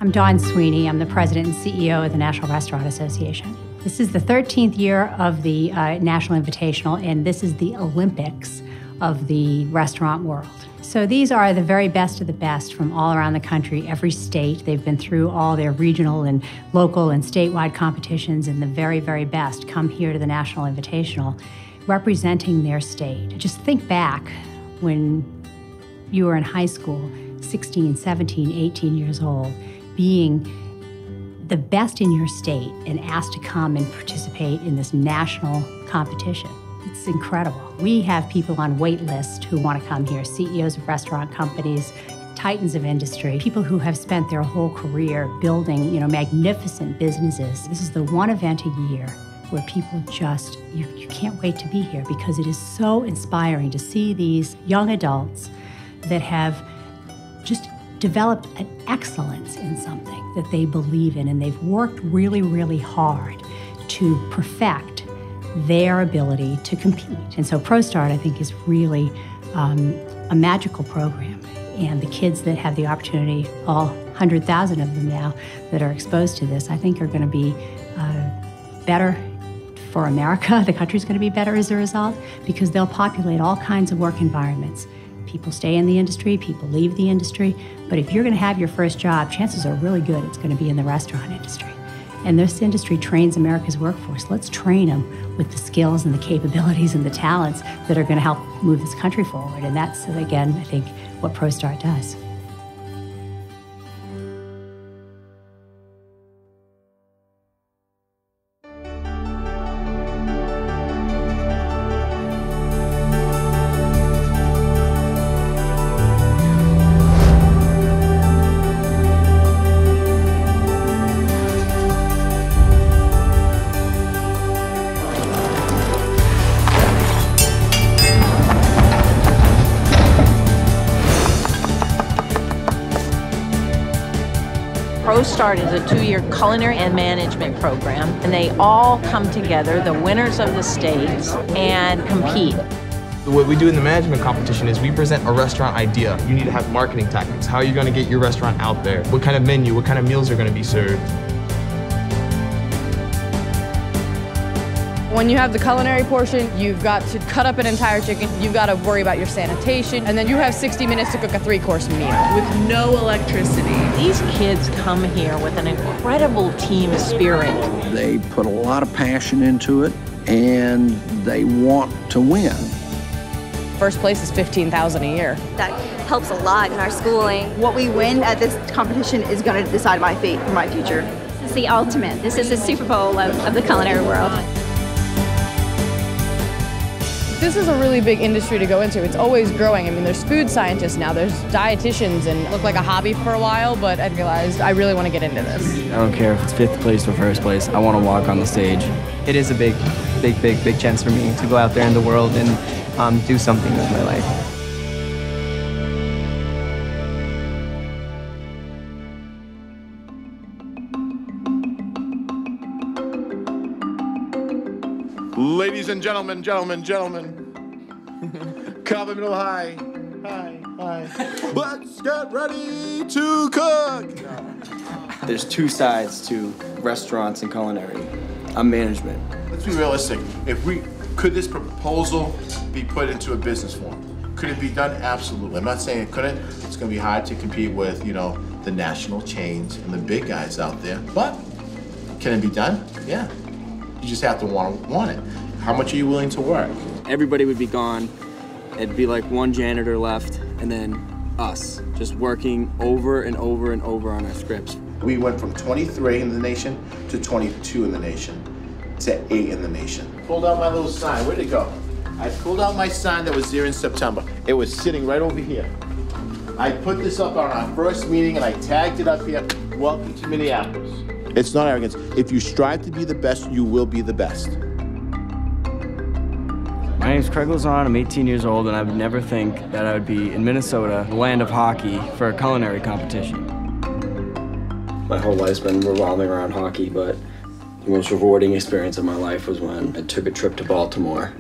I'm Dawn Sweeney. I'm the president and CEO of the National Restaurant Association. This is the 13th year of the National Invitational, and this is the Olympics of the restaurant world. So these are the very best of the best from all around the country, every state. They've been through all their regional and local and statewide competitions, and the very, very best come here to the National Invitational representing their state. Just think back when you were in high school, 16, 17, 18 years old, being the best in your state and asked to come and participate in this national competition. It's incredible. We have people on wait lists who want to come here, CEOs of restaurant companies, titans of industry, people who have spent their whole career building, magnificent businesses. This is the one event a year where people just, you can't wait to be here because it is so inspiring to see these young adults that have just developed an excellence in something that they believe in, and they've worked really, really hard to perfect their ability to compete. And so ProStart, I think, is really a magical program. And the kids that have the opportunity, all 100,000 of them now that are exposed to this, I think are going to be better for America. The country's going to be better as a result because they'll populate all kinds of work environments. People stay in the industry, people leave the industry, but if you're going to have your first job, chances are really good it's going to be in the restaurant industry. And this industry trains America's workforce. Let's train them with the skills and the capabilities and the talents that are going to help move this country forward. And that's, again, I think, what ProStart does. ProStart is a 2-year culinary and management program, and they all come together, the winners of the states, and compete. What we do in the management competition is we present a restaurant idea. You need to have marketing tactics. How are you going to get your restaurant out there? What kind of menu, what kind of meals are going to be served? When you have the culinary portion, you've got to cut up an entire chicken, you've got to worry about your sanitation, and then you have 60 minutes to cook a 3-course meal. With no electricity. These kids come here with an incredible team spirit. They put a lot of passion into it, and they want to win. First place is $15,000 a year. That helps a lot in our schooling. What we win at this competition is going to decide my fate for my future. This is the ultimate. This is the Super Bowl of the culinary world. This is a really big industry to go into. It's always growing. I mean, there's food scientists now, there's dietitians, and it looked like a hobby for a while, but I realized I really want to get into this. I don't care if it's 5th place or 1st place. I want to walk on the stage. It is a big chance for me to go out there in the world and do something with my life. Ladies and gentlemen, Calvin Middle High, hi. Let's get ready to cook. There's 2 sides to restaurants and culinary. I'm management. Let's be realistic. Could this proposal be put into a business form? Could it be done? Absolutely. I'm not saying it couldn't. It's going to be hard to compete with, the national chains and the big guys out there. But can it be done? Yeah. You just have to want it. How much are you willing to work? Everybody would be gone. It'd be like one janitor left, and then us, just working over and over and over on our scripts. We went from 23 in the nation to 22 in the nation to 8 in the nation. Pulled out my little sign. Where'd it go? I pulled out my sign that was there in September. It was sitting right over here. I put this up on our first meeting, and I tagged it up here. Welcome to Minneapolis. It's not arrogance. If you strive to be the best, you will be the best. My name's Craig Lazon. I'm 18 years old, and I would never think that I would be in Minnesota, the land of hockey, for a culinary competition. My whole life's been revolving around hockey, but the most rewarding experience of my life was when I took a trip to Baltimore,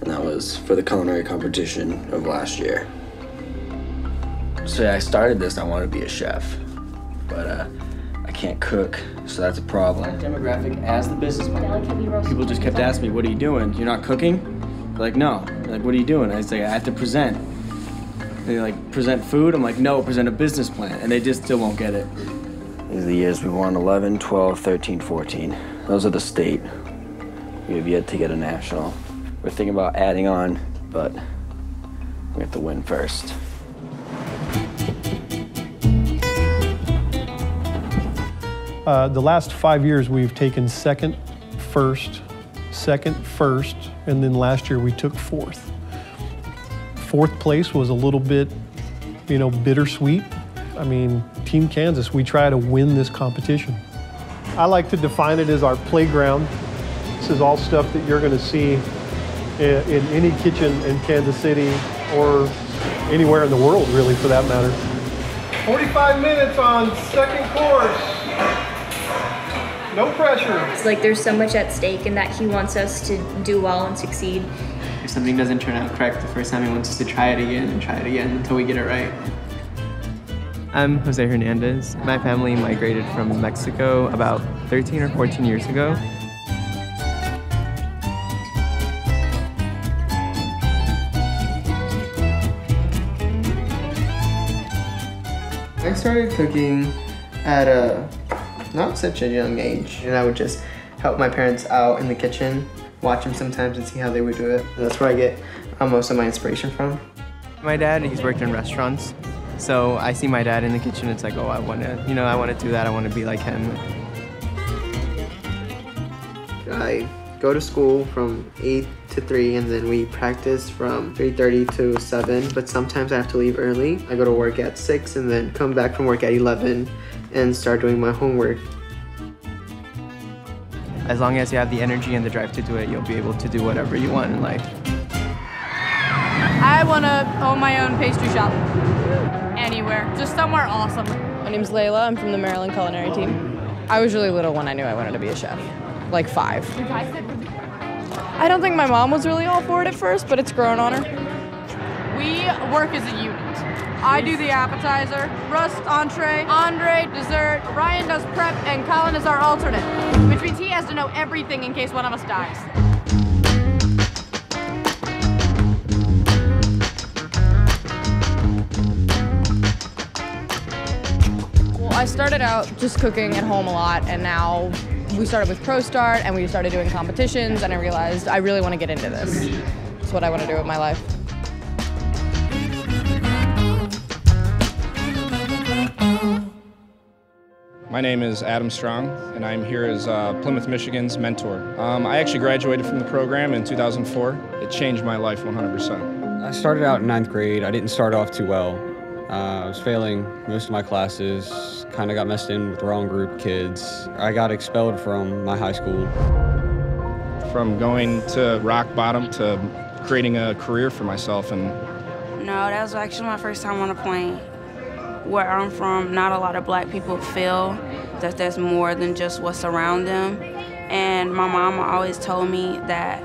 and that was for the culinary competition of last year. So yeah, I started this, I wanted to be a chef, but I can't cook, so that's a problem. Demographic as the businessman. People just kept asking me, what are you doing? You're not cooking? They're like, no. They're like, what are you doing? I say, I have to present. They like, present food? I'm like, no, present a business plan. And they just still won't get it. These are the years we won: 11, 12, 13, 14. Those are the state. We have yet to get a national. We're thinking about adding on, but we have to win first. The last 5 years, we've taken second, first, and then last year we took fourth. Fourth place was a little bit, bittersweet. I mean, Team Kansas, we try to win this competition. I like to define it as our playground. This is all stuff that you're going to see in any kitchen in Kansas City or anywhere in the world, really, for that matter. 45 minutes on second course. No pressure. It's like there's so much at stake and that he wants us to do well and succeed. If something doesn't turn out correct the first time, he wants us to try it again and try it again until we get it right. I'm Jose Hernandez. My family migrated from Mexico about 13 or 14 years ago. I started cooking at not such a young age, and I would just help my parents out in the kitchen, watch them sometimes and see how they would do it. And that's where I get most of my inspiration from. My dad, he's worked in restaurants, so I see my dad in the kitchen. It's like, oh, I want to do that. I want to be like him. I go to school from 8 to 3, and then we practice from 3:30 to 7, but sometimes I have to leave early. I go to work at 6 and then come back from work at 11 and start doing my homework. As long as you have the energy and the drive to do it, you'll be able to do whatever you want in life. I want to own my own pastry shop. Anywhere, just somewhere awesome. My name's Layla, I'm from the Maryland culinary team. I was really little when I knew I wanted to be a chef, like 5. I don't think my mom was really all for it at first, but it's grown on her. We work as a unit. I do the appetizer, Russ entree, Andre dessert, Ryan does prep, and Colin is our alternate, which means he has to know everything in case one of us dies. Well, I started out just cooking at home a lot, and now we started with ProStart, and we started doing competitions, and I realized I really want to get into this. It's what I want to do with my life. My name is Adam Strong, and I'm here as Plymouth, Michigan's mentor. I actually graduated from the program in 2004. It changed my life 100%. I started out in 9th grade. I didn't start off too well. I was failing most of my classes, kind of got messed in with the wrong group of kids. I got expelled from my high school. From going to rock bottom to creating a career for myself. No, that was actually my first time on a plane. Where I'm from, not a lot of black people feel that there's more than just what's around them. And my mama always told me that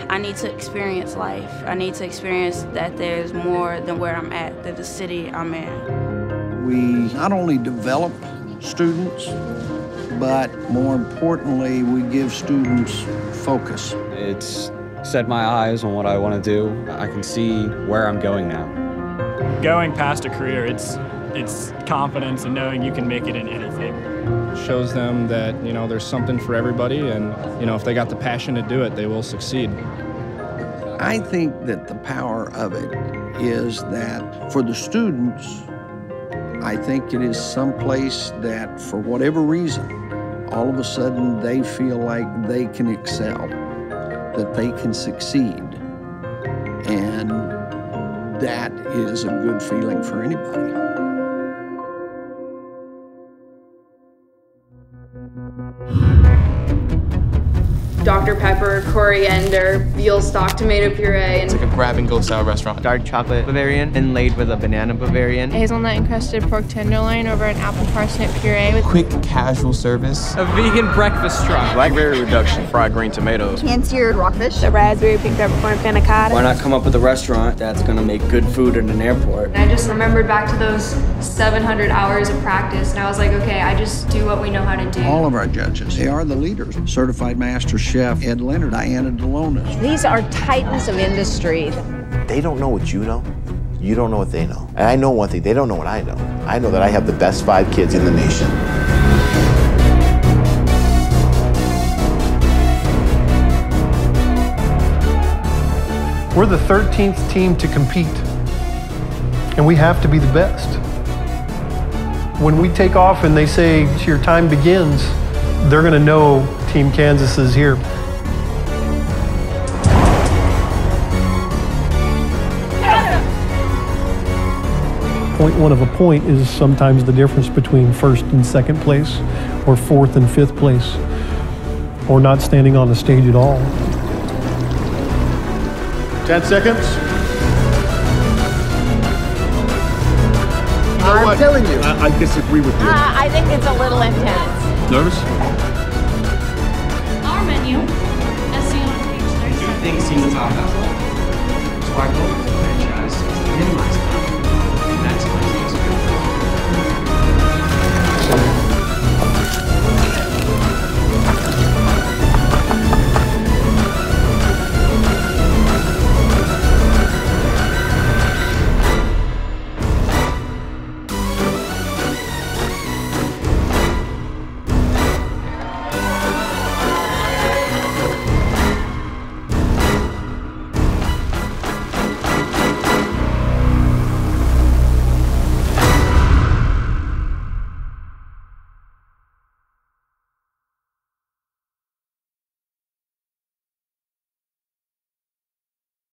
I need to experience life. I need to experience that there's more than where I'm at, than the city I'm in. We not only develop students, but more importantly, we give students focus. It's set my eyes on what I want to do. I can see where I'm going now. Going past a career, it's confidence and knowing you can make it in anything. It shows them that, there's something for everybody, and, if they got the passion to do it, they will succeed. I think that the power of it is that for the students, I think it is someplace that, for whatever reason, all of a sudden they feel like they can excel, that they can succeed. And that is a good feeling for anybody. Dr. Pepper, coriander, veal stock tomato puree. It's like a grab-and-go style restaurant. Dark chocolate Bavarian inlaid with a banana Bavarian. Hazelnut encrusted pork tenderloin over an apple parsnip puree with Quick, casual service. A vegan breakfast truck. Blackberry reduction, fried green tomatoes. Pan-seared rockfish. the raspberry pink peppercorn panna cotta. Why not come up with a restaurant that's gonna make good food in an airport? I just remembered back to those 700 hours of practice, and I was like, okay, I just do what we know how to do. All of our judges, they are the leaders. Certified Master Chef Ed Leonard, Diana DeLonis. These are titans of industry. They don't know what you know. You don't know what they know. And I know one thing, they don't know what I know. I know that I have the best 5 kids in the nation. We're the 13th team to compete, and we have to be the best. When we take off and they say, your time begins, they're gonna know Team Kansas is here. .1 of a point is sometimes the difference between first and second place, or fourth and fifth place, or not standing on the stage at all. 10 seconds. I'm telling you. I disagree with you. I think it's a little intense. Nervous? Our menu, as seen on page 37. Two things seem to top out. Sparkle franchise minimize